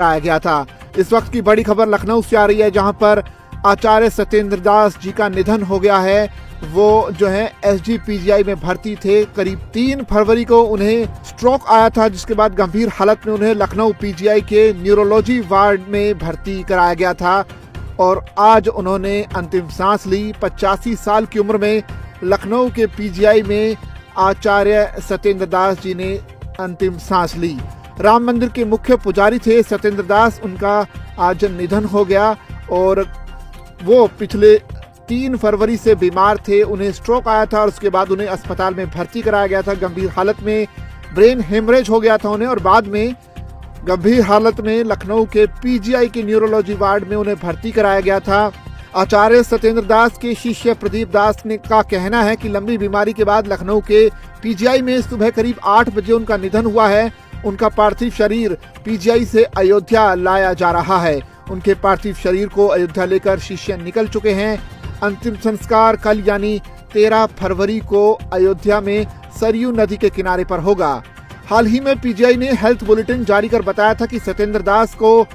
कराया गया था। इस वक्त की बड़ी खबर लखनऊ से आ रही है, जहां पर आचार्य सत्येंद्र दास जी का निधन हो गया है। वो जो है एसजीपीजीआई में भर्ती थे। करीब 3 फरवरी को उन्हें स्ट्रोक आया था, जिसके बाद गंभीर हालत में उन्हें लखनऊ पीजीआई के न्यूरोलॉजी वार्ड में भर्ती कराया गया था और आज उन्होंने अंतिम सांस ली। 85 साल की उम्र में लखनऊ के पीजीआई में आचार्य सत्येंद्र दास जी ने अंतिम सांस ली। राम मंदिर के मुख्य पुजारी थे सत्येंद्र दास, उनका आज निधन हो गया और वो पिछले 3 फरवरी से बीमार थे। उन्हें स्ट्रोक आया था और उसके बाद उन्हें अस्पताल में भर्ती कराया गया था। गंभीर हालत में ब्रेन हेमरेज हो गया था उन्हें और बाद में गंभीर हालत में लखनऊ के पीजीआई के न्यूरोलॉजी वार्ड में उन्हें भर्ती कराया गया था। आचार्य सत्येंद्र दास के शिष्य प्रदीप दास ने का कहना है कि लंबी बीमारी के बाद लखनऊ के पीजीआई में सुबह करीब 8 बजे उनका निधन हुआ है। उनका पार्थिव शरीर पीजीआई से अयोध्या लाया जा रहा है। उनके पार्थिव शरीर को अयोध्या लेकर शिष्य निकल चुके हैं। अंतिम संस्कार कल यानी 13 फरवरी को अयोध्या में सरयू नदी के किनारे पर होगा। हाल ही में पीजीआई ने हेल्थ बुलेटिन जारी कर बताया था कि सत्येंद्र दास को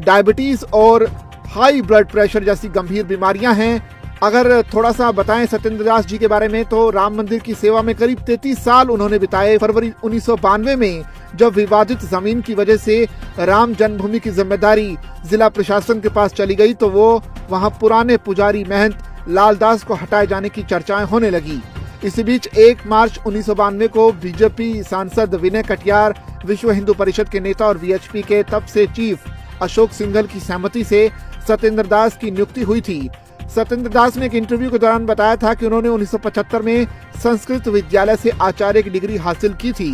डायबिटीज और हाई ब्लड प्रेशर जैसी गंभीर बीमारियां हैं। अगर थोड़ा सा बताएं सत्येंद्र दास जी के बारे में, तो राम मंदिर की सेवा में करीब 33 साल उन्होंने बिताए। फरवरी 1992 में जब विवादित जमीन की वजह से राम जन्मभूमि की जिम्मेदारी जिला प्रशासन के पास चली गई, तो वो वहां पुराने पुजारी महंत लालदास को हटाए जाने की चर्चाएं होने लगी। इसी बीच 1 मार्च 1992 को बीजेपी सांसद विनय कटियार, विश्व हिंदू परिषद के नेता और वीएचपी के तब से चीफ अशोक सिंघल की सहमति से सत्येंद्र दास की नियुक्ति हुई थी। सत्येंद्र दास ने एक इंटरव्यू के दौरान बताया था कि उन्होंने 1975 में संस्कृत विद्यालय से आचार्य की डिग्री हासिल की थी।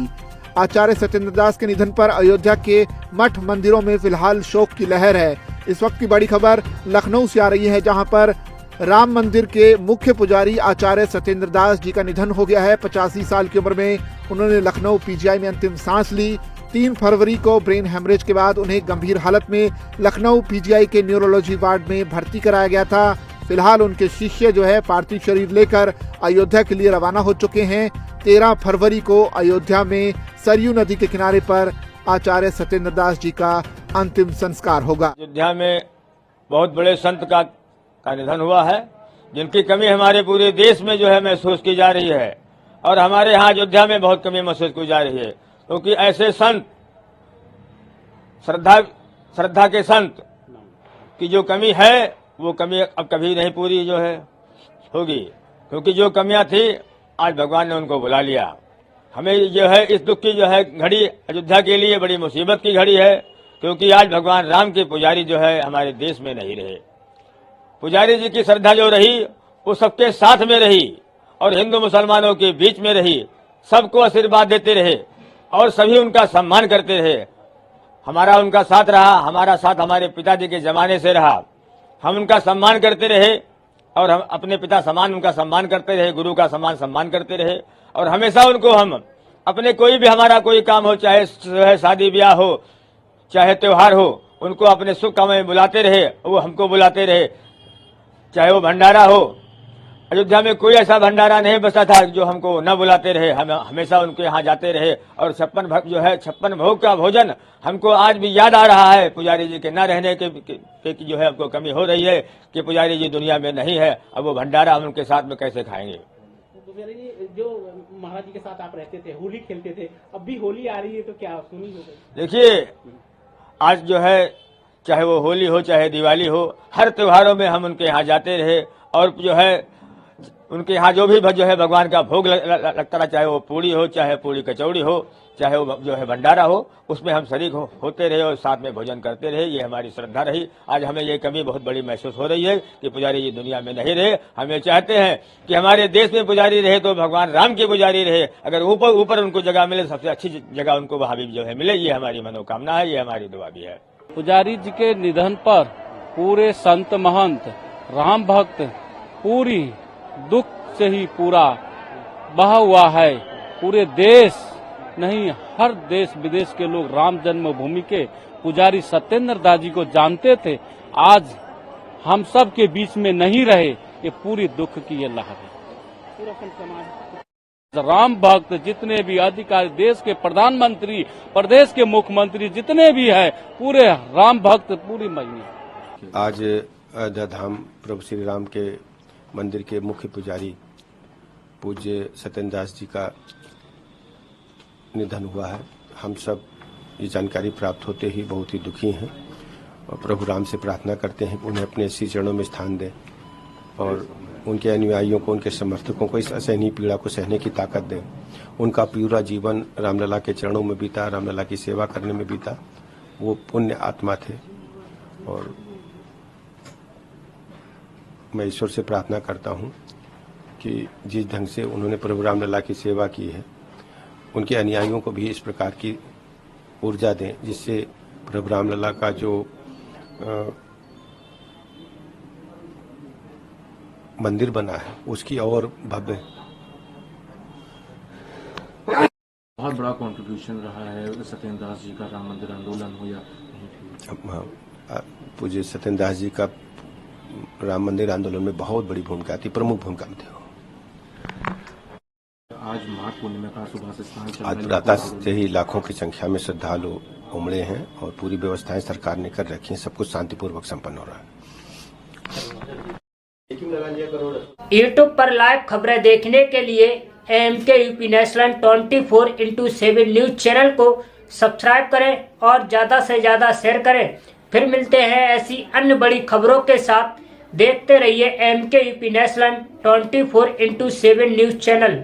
आचार्य सत्येंद्र दास के निधन पर अयोध्या के मठ मंदिरों में फिलहाल शोक की लहर है। इस वक्त की बड़ी खबर लखनऊ से आ रही है, जहां पर राम मंदिर के मुख्य पुजारी आचार्य सत्येंद्र दास जी का निधन हो गया है। 85 साल की उम्र में उन्होंने लखनऊ पीजीआई में अंतिम सांस ली। 3 फरवरी को ब्रेन हेमरेज के बाद उन्हें गंभीर हालत में लखनऊ पीजीआई के न्यूरोलॉजी वार्ड में भर्ती कराया गया था। फिलहाल उनके शिष्य जो है पार्थिव शरीर लेकर अयोध्या के लिए रवाना हो चुके हैं। 13 फरवरी को अयोध्या में सरयू नदी के किनारे पर आचार्य सत्येंद्र दास जी का अंतिम संस्कार होगा। अयोध्या में बहुत बड़े संत का निधन हुआ है, जिनकी कमी हमारे पूरे देश में जो है महसूस की जा रही है और हमारे यहाँ अयोध्या में बहुत कमी महसूस की जा रही है, क्योंकि ऐसे संत, श्रद्धा के संत की जो कमी है वो कमी अब कभी नहीं पूरी जो है होगी, क्योंकि जो कमियां थी आज भगवान ने उनको बुला लिया। हमें जो है इस दुख की जो है घड़ी अयोध्या के लिए बड़ी मुसीबत की घड़ी है, क्योंकि आज भगवान राम के पुजारी जो है हमारे देश में नहीं रहे। पुजारी जी की श्रद्धा जो रही वो सबके साथ में रही और हिंदू मुसलमानों के बीच में रही, सबको आशीर्वाद देते रहे और सभी उनका सम्मान करते रहे। हमारा उनका साथ रहा, हमारा साथ हमारे पिताजी के जमाने से रहा। हम उनका सम्मान करते रहे और हम अपने पिता समान उनका सम्मान करते रहे, गुरु का सम्मान करते रहे और हमेशा उनको हम अपने कोई भी हमारा कोई काम हो, चाहे शादी ब्याह हो, चाहे त्योहार हो, उनको अपने सुख काम में बुलाते रहे, वो हमको बुलाते रहे। चाहे वो भंडारा हो, अयोध्या में कोई ऐसा भंडारा नहीं बचा था जो हमको न बुलाते रहे। हम हमेशा उनके यहाँ जाते रहे और 56 भोग का भोजन हमको आज भी याद आ रहा है। पुजारी जी के न रहने के जो है हमको कमी हो रही है कि पुजारी जी दुनिया में नहीं है, अब वो भंडारा हम उनके साथ में कैसे खाएंगे। पुजारी जी, जो महाराज जी के साथ आप रहते थे, होली खेलते थे, अब भी होली आ रही है तो क्या सुनी हो गई? देखिए, आज जो है चाहे वो होली हो चाहे दिवाली हो, हर त्योहारों में हम उनके यहाँ जाते रहे और जो है उनके यहाँ जो भी जो है भगवान का भोग लगता रहा, चाहे वो पूड़ी हो, चाहे पूड़ी कचौड़ी हो, चाहे वो जो है भंडारा हो, उसमें हम शरीक होते रहे और साथ में भोजन करते रहे। ये हमारी श्रद्धा रही। आज हमें ये कमी बहुत बड़ी महसूस हो रही है कि पुजारी जी दुनिया में नहीं रहे। हमें चाहते हैं कि हमारे देश में पुजारी रहे तो भगवान राम के पुजारी रहे। अगर ऊपर उनको जगह मिले, सबसे अच्छी जगह उनको वहाँ भी जो है मिले, ये हमारी मनोकामना है, ये हमारी दुआ भी है। पुजारी जी के निधन पर पूरे संत महंत राम भक्त पूरी दुख से ही पूरा बहा हुआ है। पूरे देश नहीं, हर देश विदेश के लोग राम जन्मभूमि के पुजारी सत्येंद्र दास जी को जानते थे। आज हम सब के बीच में नहीं रहे, ये पूरी दुख की ये लहर है। राम भक्त जितने भी अधिकारी, देश के प्रधानमंत्री, प्रदेश के मुख्यमंत्री जितने भी है, पूरे राम भक्त पूरी महीने। आज अयोध्या धाम प्रभु श्री राम के मंदिर के मुख्य पुजारी पूज्य सत्येंद्र दास जी का निधन हुआ है। हम सब ये जानकारी प्राप्त होते ही बहुत ही दुखी हैं और प्रभु राम से प्रार्थना करते हैं कि उन्हें अपने श्री चरणों में स्थान दें और उनके अनुयायियों को, उनके समर्थकों को इस असहनीय पीड़ा को सहने की ताकत दें। उनका पूरा जीवन रामलला के चरणों में बीता, रामलला की सेवा करने में बीता। वो पुण्य आत्मा थे और मैं ईश्वर से प्रार्थना करता हूं कि जिस ढंग से उन्होंने प्रभु रामलला की सेवा की है, उनके अनुयायियों को भी इस प्रकार की ऊर्जा दें जिससे प्रभु रामलला का जो मंदिर बना है उसकी और भव्य। बहुत बड़ा कंट्रीब्यूशन रहा है सत्येंद्र दास जी का राम मंदिर आंदोलन हो या पूज्य सत्येंद्र दास जी का राम मंदिर आंदोलन में बहुत बड़ी भूमिका थी, प्रमुख भूमिका में थे। आज माघ पूर्णिमा का सुबह से स्नान चल रहा है। आज प्रातः से ही लाखों की संख्या में श्रद्धालु उमड़े हैं और पूरी व्यवस्थाएं सरकार ने कर रखी हैं। सब कुछ शांतिपूर्वक संपन्न हो रहा है। यूट्यूब पर लाइव खबरें देखने के लिए AMK UP national 24/7 news channel को सब्सक्राइब करें और ज्यादा से ज्यादा शेयर करें। फिर मिलते हैं ऐसी अन्य बड़ी खबरों के साथ। देखते रहिए AMK UP national 24/7 news channel.